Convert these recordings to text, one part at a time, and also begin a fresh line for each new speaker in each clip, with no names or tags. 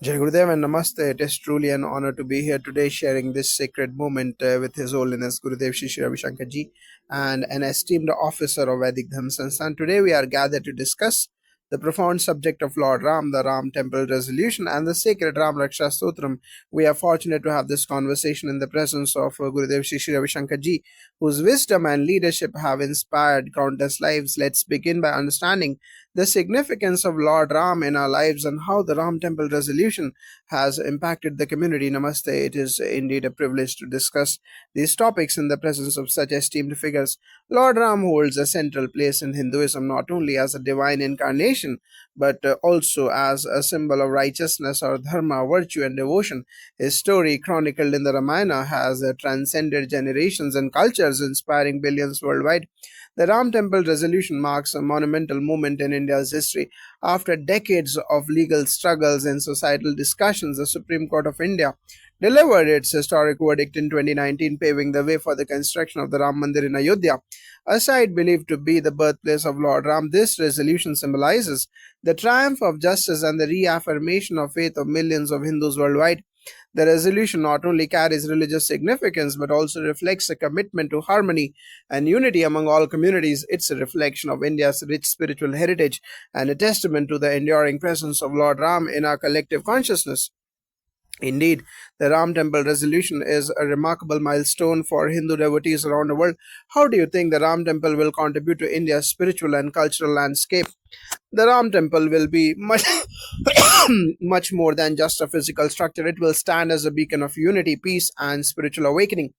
Jai Gurudev and Namaste. It is truly an honor to be here today sharing this sacred moment with His Holiness Gurudev Shri Ravi Shankar Ji and an esteemed officer of Vedic Dharma Sansthan. Today we are gathered to discuss the profound subject of Lord Ram, the Ram Temple resolution, and the sacred Ram Raksha Stotram. We are fortunate to have this conversation in the presence of Gurudev Shri Ravi Shankar Ji, whose wisdom and leadership have inspired countless lives. Let's begin by understanding the significance of Lord Ram in our lives and how the Ram Temple resolution has impacted the community. Namaste. It is indeed a privilege to discuss these topics in the presence of such esteemed figures. Lord Ram holds a central place in Hinduism not only as a divine incarnation but also as a symbol of righteousness or dharma, virtue, and devotion. His story, chronicled in the Ramayana, has transcended generations and cultures, inspiring billions worldwide. The Ram Temple resolution marks a monumental moment in India's history. After decades of legal struggles and societal discussions, the Supreme Court of India delivered its historic verdict in 2019, paving the way for the construction of the Ram Mandir in Ayodhya, a site believed to be the birthplace of Lord Ram. This resolution symbolizes the triumph of justice and the reaffirmation of faith of millions of Hindus worldwide. The resolution not only carries religious significance but also reflects a commitment to harmony and unity among all communities. It's a reflection of India's rich spiritual heritage and a testament to the enduring presence of Lord Ram in our collective consciousness. Indeed, the Ram Temple resolution is a remarkable milestone for Hindu devotees around the world. How do you think the Ram Temple will contribute to India's spiritual and cultural landscape? The Ram Temple will be much, much more than just a physical structure. It will stand as a beacon of unity, peace, and spiritual awakening.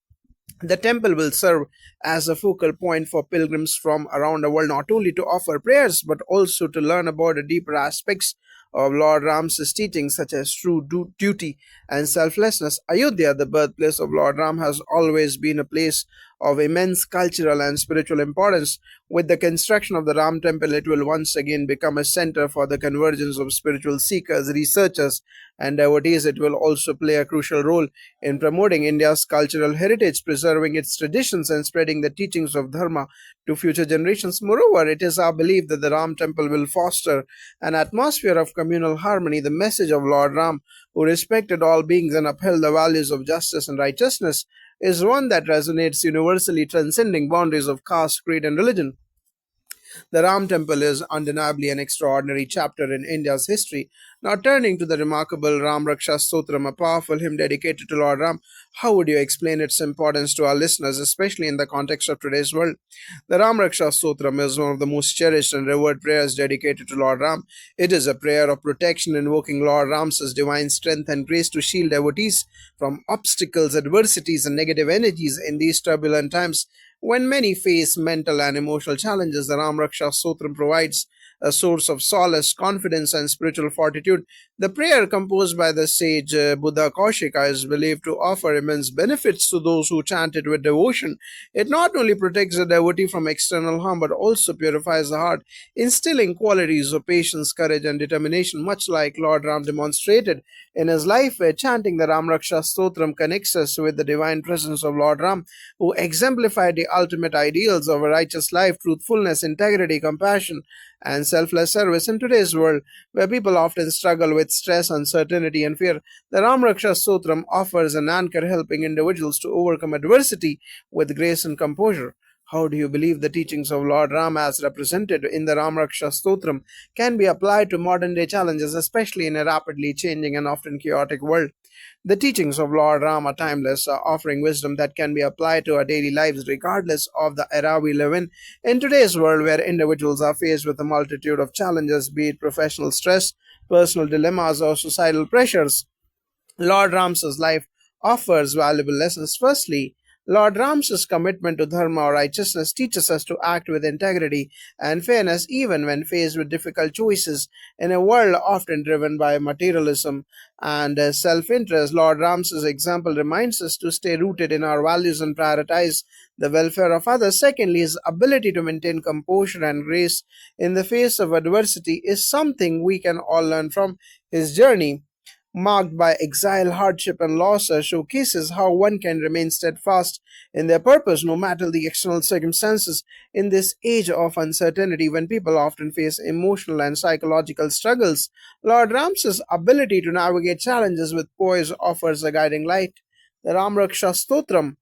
The temple will serve as a focal point for pilgrims from around the world, not only to offer prayers but also to learn about the deeper aspects of Lord Ram's teachings, such as true duty and selflessness. Ayodhya, the birthplace of Lord Ram, has always been a place of immense cultural and spiritual importance. With the construction of the Ram Temple, it will once again become a center for the convergence of spiritual seekers, researchers, and devotees. It will also play a crucial role in promoting India's cultural heritage, preserving its traditions, and spreading the teachings of Dharma to future generations. Moreover, it is our belief that the Ram Temple will foster an atmosphere of communal harmony. The message of Lord Ram, who respected all beings and upheld the values of justice and righteousness, is one that resonates universally, transcending boundaries of caste, creed, and religion. The Ram Temple is undeniably an extraordinary chapter in India's history. Now, turning to the remarkable Ram Raksha Stotram, a powerful hymn dedicated to Lord Ram, how would you explain its importance to our listeners, especially in the context of today's world? The Ram Raksha Stotram is one of the most cherished and revered prayers dedicated to Lord Ram. It is a prayer of protection, invoking Lord Ram's divine strength and grace to shield devotees from obstacles, adversities, and negative energies in these turbulent times. When many face mental and emotional challenges, the Ram Raksha Stotram provides a source of solace, confidence, and spiritual fortitude. The prayer, composed by the sage Buddha Kaushika, is believed to offer immense benefits to those who chant it with devotion. It not only protects the devotee from external harm but also purifies the heart, instilling qualities of patience, courage, and determination, much like Lord Ram demonstrated in his life. Chanting the Ram Raksha Stotram connects us with the divine presence of Lord Ram, who exemplified the ultimate ideals of a righteous life, truthfulness, integrity, compassion, and selfless service. In today's world, where people often struggle with stress, uncertainty, and fear, the Ram Raksha Stotram offers an anchor, helping individuals to overcome adversity with grace and composure. How do you believe the teachings of Lord Ram, as represented in the Ram Raksha Stotram, can be applied to modern day challenges, especially in a rapidly changing and often chaotic world? The teachings of Lord Ram are timeless, offering wisdom that can be applied to our daily lives regardless of the era we live in. In today's world, where individuals are faced with a multitude of challenges, be it professional stress, personal dilemmas, or societal pressures, Lord Ram's life offers valuable lessons. Firstly, Lord Ram's commitment to dharma or righteousness teaches us to act with integrity and fairness even when faced with difficult choices. In a world often driven by materialism and self-interest, Lord Ram's example reminds us to stay rooted in our values and prioritize the welfare of others. Secondly, his ability to maintain composure and grace in the face of adversity is something we can all learn from his journey. marked by exile, hardship, and loss, showcases how one can remain steadfast in their purpose no matter the external circumstances. In this age of uncertainty, when people often face emotional and psychological struggles, Lord Rams's ability to navigate challenges with poise offers a guiding light. The Ram Raksha Stotram,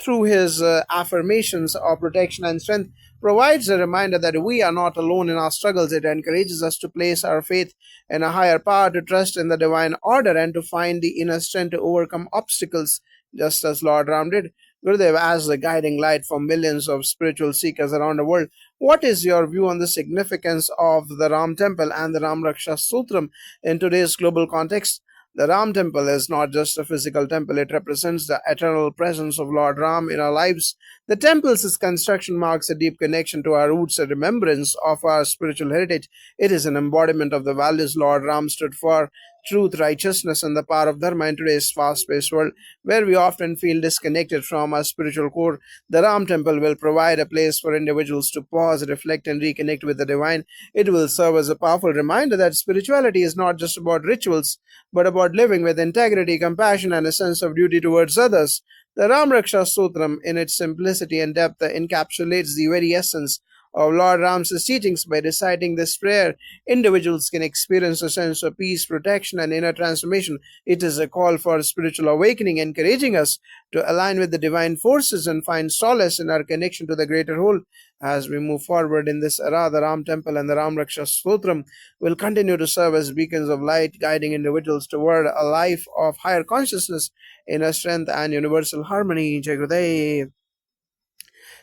through his affirmations of protection and strength, provides a reminder that we are not alone in our struggles. It encourages us to place our faith in a higher power, to trust in the divine order, and to find the inner strength to overcome obstacles, just as Lord Ram did. Gurudev, as the guiding light for millions of spiritual seekers around the world, what is your view on the significance of the Ram Temple and the Ram Raksha Sutram in today's global context? The Ram temple is not just a physical temple, it represents the eternal presence of Lord Ram in our lives. The temple's construction marks a deep connection to our roots, a remembrance of our spiritual heritage. It is an embodiment of the values Lord Ram stood for: truth, righteousness, and the power of Dharma. In today's fast paced world, where we often feel disconnected from our spiritual core, the Ram temple will provide a place for individuals to pause, reflect, and reconnect with the divine. It will serve as a powerful reminder that spirituality is not just about rituals, but about living with integrity, compassion, and a sense of duty towards others. The Ram Raksha Sutram, in its simplicity and depth, encapsulates the very essence of Lord Ram's teachings. By reciting this prayer, individuals can experience a sense of peace, protection, and inner transformation. It is a call for spiritual awakening, encouraging us to align with the divine forces and find solace in our connection to the greater whole. As we move forward in this era, the Ram Temple and the Ram Raksha Stotram will continue to serve as beacons of light, guiding individuals toward a life of higher consciousness, inner strength, and universal harmony. Jai Gurudev.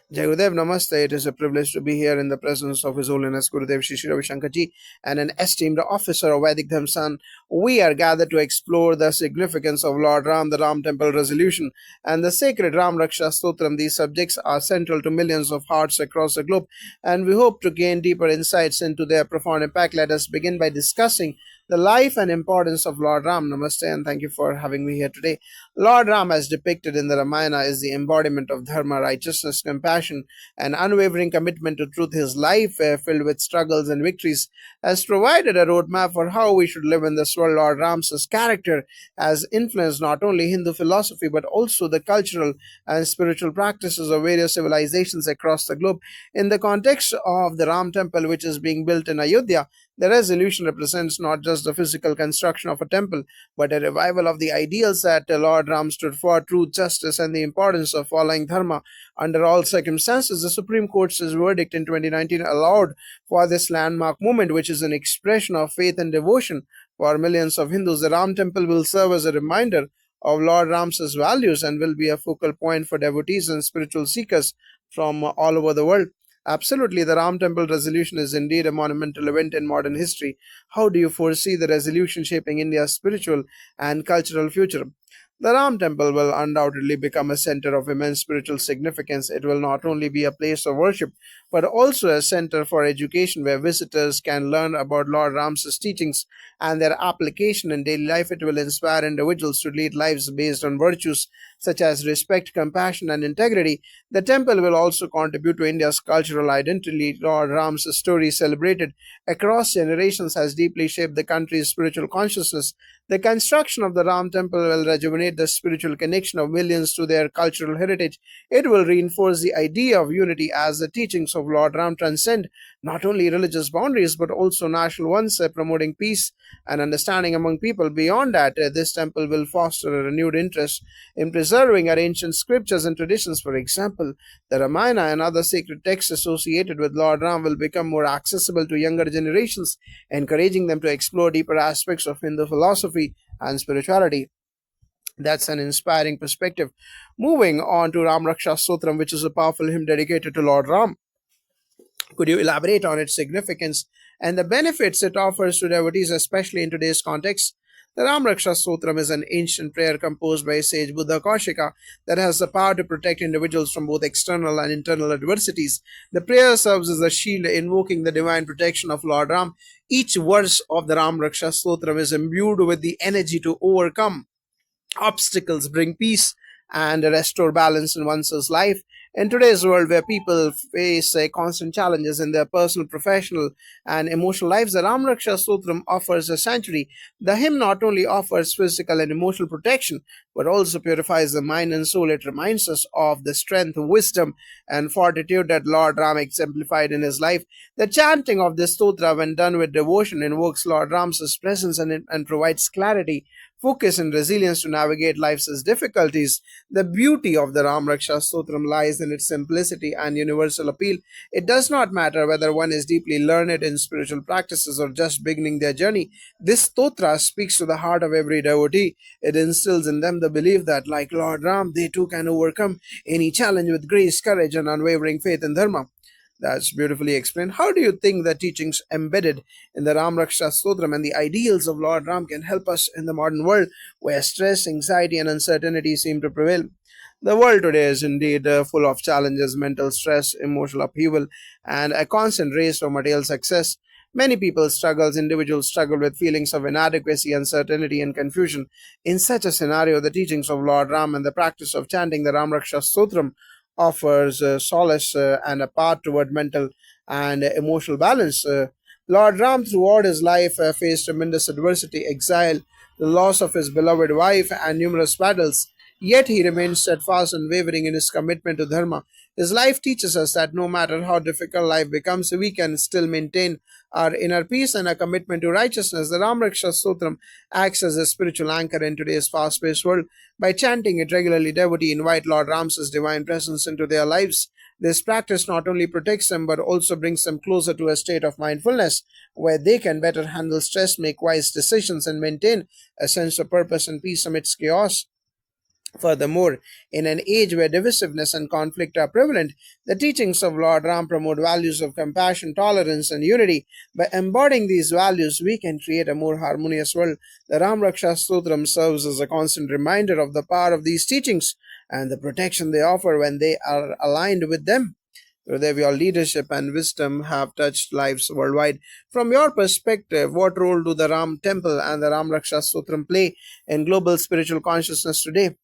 Jai Gurudev, Namaste. It is a privilege to be here in the presence of His Holiness Gurudev Shri Shri Ravi Shankar Ji and an esteemed officer of Vedic Dhamsan. We are gathered to explore the significance of Lord Ram, the Ram Temple resolution, and the sacred Ram Raksha Stotram. These subjects are central to millions of hearts across the globe, and we hope to gain deeper insights into their profound impact. Let us begin by discussing the life and importance of Lord Ram. Namaste, and thank you for having me here today. Lord Ram, as depicted in the Ramayana, is the embodiment of dharma, righteousness, compassion, and unwavering commitment to truth. His life, filled with struggles and victories, has provided a roadmap for how we should live in this world. Lord Ram's character has influenced not only Hindu philosophy but also the cultural and spiritual practices of various civilizations across the globe. In the context of the Ram Temple, which is being built in Ayodhya, the resolution represents not just the physical construction of a temple, but a revival of the ideals that Lord Ram stood for: truth, justice, and the importance of following dharma under all circumstances. The Supreme Court's verdict in 2019 allowed for this landmark movement, which is an expression of faith and devotion for millions of Hindus. The Ram Temple will serve as a reminder of Lord Ram's values and will be a focal point for devotees and spiritual seekers from all over the world. Absolutely, the Ram Temple resolution is indeed a monumental event in modern history. How do you foresee the resolution shaping India's spiritual and cultural future? The Ram Temple will undoubtedly become a center of immense spiritual significance. It will not only be a place of worship, but also a center for education where visitors can learn about Lord Ram's teachings and their application in daily life. It will inspire individuals to lead lives based on virtues such as respect, compassion, and integrity. The temple will also contribute to India's cultural identity. Lord Ram's story, celebrated across generations, has deeply shaped the country's spiritual consciousness. The construction of the Ram Temple will rejuvenate the spiritual connection of millions to their cultural heritage. It will reinforce the idea of unity as the teachings of Lord Ram transcend not only religious boundaries but also national ones, promoting peace and understanding among people. Beyond that, this temple will foster a renewed interest in preserving our ancient scriptures and traditions. For example, the Ramayana and other sacred texts associated with Lord Ram will become more accessible to younger generations, encouraging them to explore deeper aspects of Hindu philosophy and spirituality. That's an inspiring perspective. Moving on to Ram Raksha Stotram, which is a powerful hymn dedicated to Lord Ram. Could you elaborate on its significance and the benefits it offers to devotees, especially in today's context? The Ram Raksha Stotram is an ancient prayer composed by sage Buddha Kaushika that has the power to protect individuals from both external and internal adversities. The prayer serves as a shield invoking the divine protection of Lord Ram. Each verse of the Ram Raksha Stotram is imbued with the energy to overcome obstacles, bring peace, and restore balance in one's life. In today's world, where people face constant challenges in their personal, professional, and emotional lives, the Ram Raksha Stotram offers a sanctuary. The hymn not only offers physical and emotional protection, but also purifies the mind and soul. It reminds us of the strength, wisdom, and fortitude that Lord Ram exemplified in his life. The chanting of this stotra, when done with devotion, invokes Lord Ram's presence and provides clarity, focus, and resilience to navigate life's difficulties. The beauty of the Ram Raksha Stotram lies in its simplicity and universal appeal. It does not matter whether one is deeply learned in spiritual practices or just beginning their journey. This stotra speaks to the heart of every devotee. It instills in them the belief that, like Lord Ram, they too can overcome any challenge with grace, courage, and unwavering faith in Dharma. That's beautifully explained. How do you think the teachings embedded in the Ram Raksha Stotram and the ideals of Lord Ram can help us in the modern world where stress, anxiety, and uncertainty seem to prevail? The world today is indeed full of challenges, mental stress, emotional upheaval, and a constant race for material success. Many people struggles, individuals struggle with feelings of inadequacy, uncertainty, and confusion. In such a scenario, the teachings of Lord Ram and the practice of chanting the Ram Raksha Stotram offers solace and a path toward mental and emotional balance. Lord Ram, throughout his life, faced tremendous adversity, exile, the loss of his beloved wife, and numerous battles. Yet he remained steadfast and wavering in his commitment to Dharma. His life teaches us that no matter how difficult life becomes, we can still maintain our inner peace and a commitment to righteousness. The Ram Raksha Sutram acts as a spiritual anchor in today's fast paced world. By chanting it regularly, devotee invite Lord Ram's divine presence into their lives. This practice not only protects them but also brings them closer to a state of mindfulness where they can better handle stress, make wise decisions, and maintain a sense of purpose and peace amidst chaos. Furthermore, in an age where divisiveness and conflict are prevalent, the teachings of Lord Ram promote values of compassion, tolerance, and unity. By embodying these values, we can create a more harmonious world. The Ram Raksha Stotram serves as a constant reminder of the power of these teachings and the protection they offer when they are aligned with them. Gurudev, your leadership and wisdom have touched lives worldwide. From your perspective, what role do the Ram Temple and the Ram Raksha Stotram play in global spiritual consciousness today?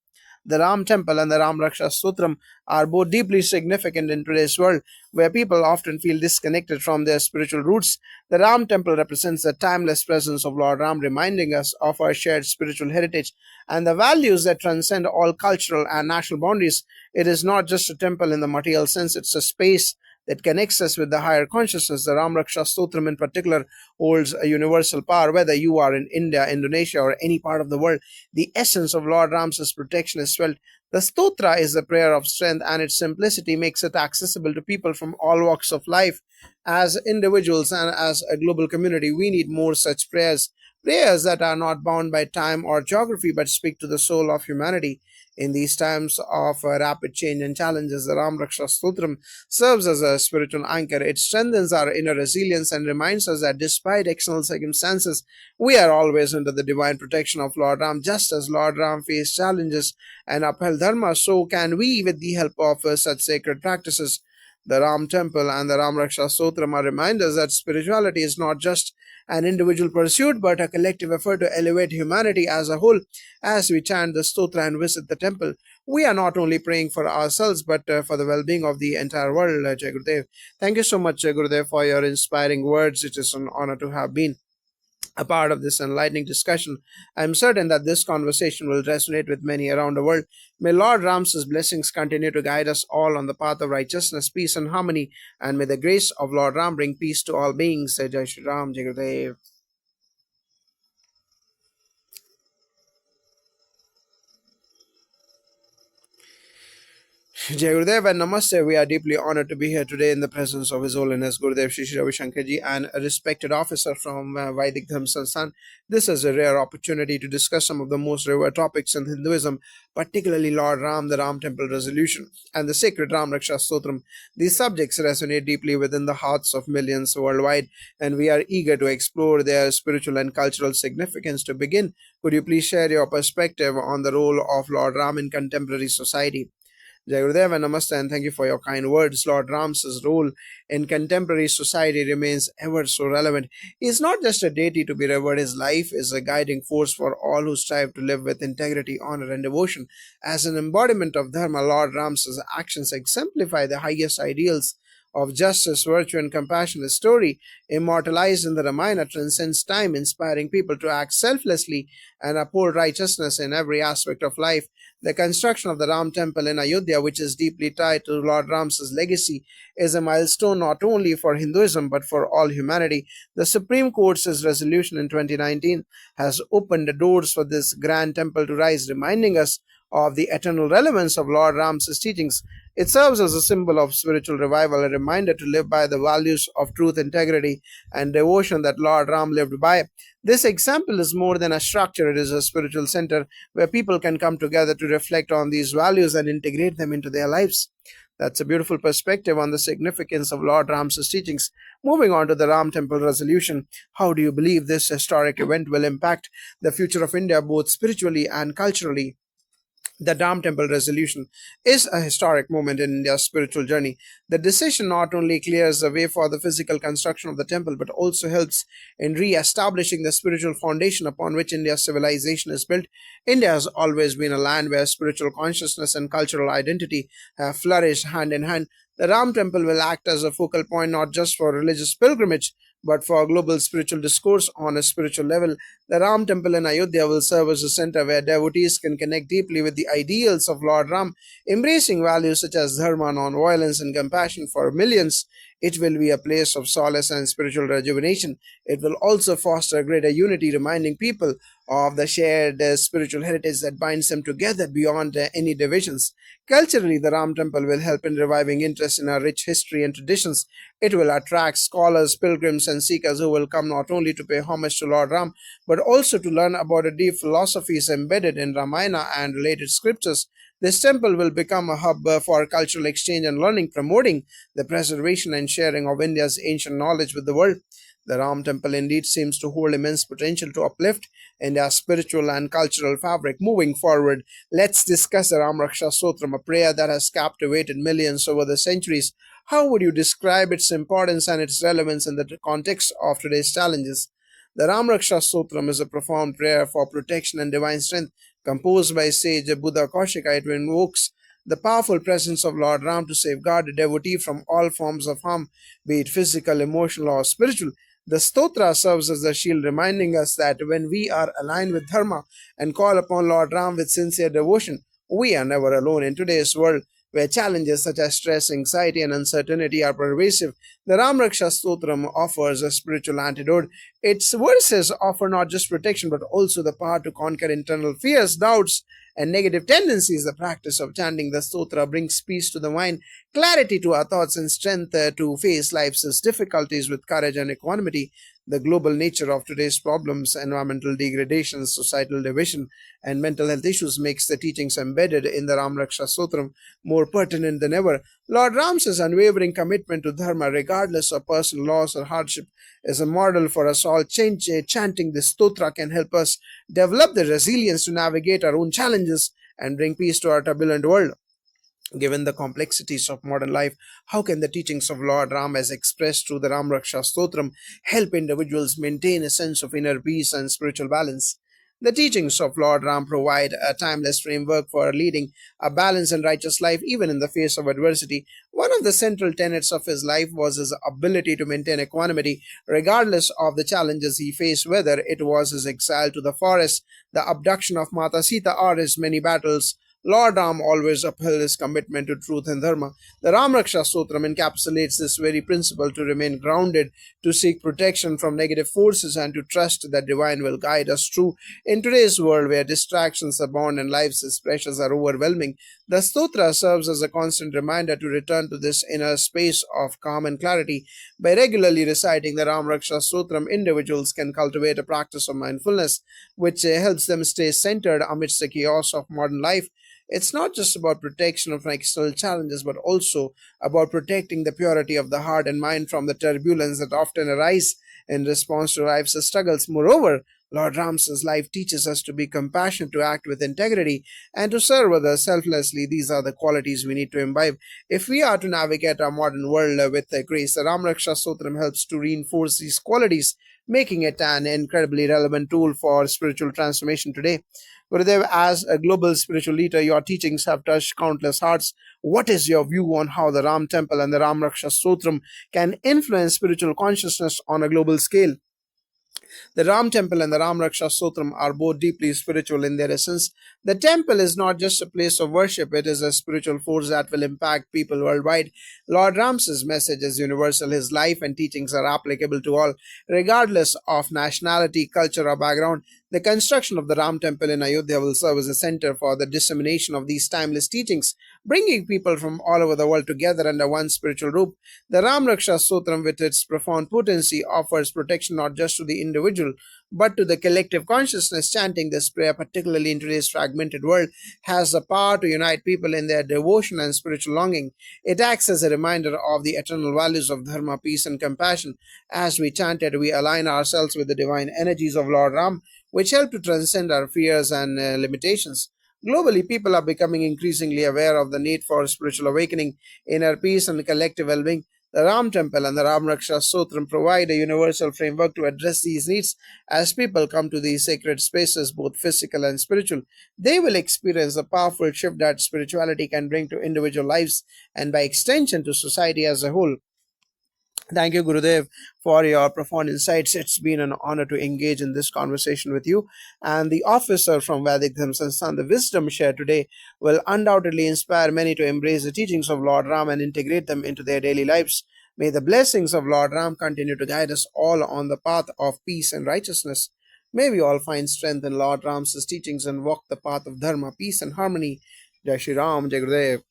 The Ram Temple and the Ram Raksha Sutram are both deeply significant in today's world, where people often feel disconnected from their spiritual roots. The Ram Temple represents the timeless presence of Lord Ram, reminding us of our shared spiritual heritage and the values that transcend all cultural and national boundaries. It is not just a temple in the material sense, it's a space that connects us with the higher consciousness. The Ram Raksha Stotram in particular holds a universal power, whether you are in India, Indonesia, or any part of the world. The essence of Lord Ram's protection is felt. The stotra is a prayer of strength, and its simplicity makes it accessible to people from all walks of life. As individuals and as a global community, we need more such prayers. Prayers that are not bound by time or geography but speak to the soul of humanity. In these times of rapid change and challenges, the Ram Raksha Stotram serves as a spiritual anchor. It strengthens our inner resilience and reminds us that despite external circumstances, we are always under the divine protection of Lord Ram. Just as Lord Ram faced challenges and upheld Dharma, so can we with the help of such sacred practices. The Ram Temple and the Ram Raksha Stotram are reminders that spirituality is not just an individual pursuit but a collective effort to elevate humanity as a whole. As we chant the stotra and visit the temple, we are not only praying for ourselves but for the well being of the entire world. Jai Gurudev. Thank you so much, Jai Gurudev, for your inspiring words. It is an honor to have been a part of this enlightening discussion. I am certain that this conversation will resonate with many around the world. May Lord Ram's blessings continue to guide us all on the path of righteousness, peace, and harmony, and may the grace of Lord Ram bring peace to all beings. Jai Shri Ram, Jai Gurudev. Jai Gurudev and Namaste. We are deeply honored to be here today in the presence of His Holiness Gurudev Shri Shri Ravi Shankar Ji and a respected officer from Vaidik Dharma Sansthan. This is a rare opportunity to discuss some of the most revered topics in Hinduism, particularly Lord Ram, the Ram Temple resolution, and the sacred Ram Raksha Stotram. These subjects resonate deeply within the hearts of millions worldwide, and we are eager to explore their spiritual and cultural significance. To begin, could you please share your perspective on the role of Lord Ram in contemporary society? Jai Gurudev and Namaste, and thank you for your kind words. Lord Ram's role in contemporary society remains ever so relevant. He is not just a deity to be revered, his life is a guiding force for all who strive to live with integrity, honor, and devotion. As an embodiment of Dharma, Lord Ram's actions exemplify the highest ideals of justice, virtue, and compassion. His story, immortalized in the Ramayana, transcends time, inspiring people to act selflessly and uphold righteousness in every aspect of life. The construction of the Ram temple in Ayodhya, which is deeply tied to Lord Ram's legacy, is a milestone not only for Hinduism but for all humanity. The Supreme Court's resolution in 2019 has opened the doors for this grand temple to rise, reminding us of the eternal relevance of Lord Ram's teachings. It serves as a symbol of spiritual revival, a reminder to live by the values of truth, integrity, and devotion that Lord Ram lived by. This example is more than a structure, it is a spiritual center where people can come together to reflect on these values and integrate them into their lives. That's a beautiful perspective on the significance of Lord Ram's teachings. Moving on to the Ram Temple resolution, how do you believe this historic event will impact the future of India both spiritually and culturally? The Ram Temple resolution is a historic moment in India's spiritual journey. The decision not only clears the way for the physical construction of the temple but also helps in re establishing the spiritual foundation upon which India's civilization is built. India has always been a land where spiritual consciousness and cultural identity have flourished hand in hand. The Ram Temple will act as a focal point not just for religious pilgrimage but for global spiritual discourse on a spiritual level. The Ram Temple in Ayodhya will serve as a center where devotees can connect deeply with the ideals of Lord Ram, embracing values such as dharma, non-violence, and compassion for millions. It will be a place of solace and spiritual rejuvenation. It will also foster greater unity, reminding people of the shared spiritual heritage that binds them together beyond any divisions. Culturally, the Ram Temple will help in reviving interest in our rich history and traditions. It will attract scholars, pilgrims, and seekers who will come not only to pay homage to Lord Ram, but also to learn about the deep philosophies embedded in Ramayana and related scriptures. This temple will become a hub for cultural exchange and learning, promoting the preservation and sharing of India's ancient knowledge with the world. The Ram Temple indeed seems to hold immense potential to uplift India's spiritual and cultural fabric. Moving forward, let's discuss the Raksha Stotram, a prayer that has captivated millions over the centuries. How would you describe its importance and its relevance in the context of today's challenges? The Raksha Stotram is a profound prayer for protection and divine strength. Composed by sage Buddha Kaushika, it invokes the powerful presence of Lord Ram to safeguard the devotee from all forms of harm, be it physical, emotional, or spiritual. The stotra serves as a shield, reminding us that when we are aligned with Dharma and call upon Lord Ram with sincere devotion, we are never alone. In today's world, where challenges such as stress, anxiety, and uncertainty are pervasive, the Raksha Stotram offers a spiritual antidote. Its verses offer not just protection but also the power to conquer internal fears, doubts, and negative tendencies. The practice of chanting the stotra brings peace to the mind, clarity to our thoughts, and strength to face life's difficulties with courage and equanimity. The global nature of today's problems, environmental degradation, societal division, and mental health issues makes the teachings embedded in the Raksha Stotram more pertinent than ever. Lord Ram's unwavering commitment to dharma, regardless of personal loss or hardship, is a model for us all. Chanting this stotra can help us develop the resilience to navigate our own challenges and bring peace to our turbulent world. Given the complexities of modern life, how can the teachings of Lord Ram as expressed through the Raksha Stotram help individuals maintain a sense of inner peace and spiritual balance? The teachings of Lord Ram provide a timeless framework for leading a balanced and righteous life even in the face of adversity. One of the central tenets of his life was his ability to maintain equanimity regardless of the challenges he faced, whether it was his exile to the forest, the abduction of Mata Sita, or his many battles. Lord Ram always upheld his commitment to truth and dharma. The Raksha Stotram encapsulates this very principle: to remain grounded, to seek protection from negative forces, and to trust that divine will guide us through. In today's world where distractions abound and life's pressures are overwhelming, the stotra serves as a constant reminder to return to this inner space of calm and clarity. By regularly reciting the Raksha Stotram, individuals can cultivate a practice of mindfulness, which helps them stay centered amidst the chaos of modern life. It's not just about protection from external challenges, but also about protecting the purity of the heart and mind from the turbulence that often arise in response to life's struggles. Moreover, Lord Ram's life teaches us to be compassionate, to act with integrity, and to serve others selflessly. These are the qualities we need to imbibe if we are to navigate our modern world with grace. The Ram Raksha Stotram helps to reinforce these qualities, making it an incredibly relevant tool for spiritual transformation today. Gurudev, as a global spiritual leader, your teachings have touched countless hearts. What is your view on how the Ram Temple and the Ram Raksha Stotram can influence spiritual consciousness on a global scale? The Ram Temple and the Ram Raksha Stotram are both deeply spiritual in their essence. The temple is not just a place of worship, it is a spiritual force that will impact people worldwide. Lord Ram's message is universal. His life and teachings are applicable to all, regardless of nationality, culture, or background. The construction of the Ram Temple in Ayodhya will serve as a center for the dissemination of these timeless teachings, bringing people from all over the world together under one spiritual roof. The Ram Raksha Stotram, with its profound potency, offers protection not just to the individual but to the collective consciousness. Chanting this prayer, particularly in today's fragmented world, has the power to unite people in their devotion and spiritual longing. It acts as a reminder of the eternal values of dharma, peace, and compassion. As we chant it, we align ourselves with the divine energies of Lord Ram, which help to transcend our fears and limitations. Globally, people are becoming increasingly aware of the need for spiritual awakening, inner peace, and collective well being. The Ram Temple and the Ram Raksha Stotram provide a universal framework to address these needs. As people come to these sacred spaces, both physical and spiritual, they will experience the powerful shift that spirituality can bring to individual lives and, by extension, to society as a whole. Thank you, Gurudev, for your profound insights. It's been an honor to engage in this conversation with you. And the officer from Vedic Dharma Sansthan, the wisdom shared today will undoubtedly inspire many to embrace the teachings of Lord Ram and integrate them into their daily lives. May the blessings of Lord Ram continue to guide us all on the path of peace and righteousness. May we all find strength in Lord Ram's teachings and walk the path of dharma, peace, and harmony. Jai Shri Ram, Jai Gurudev.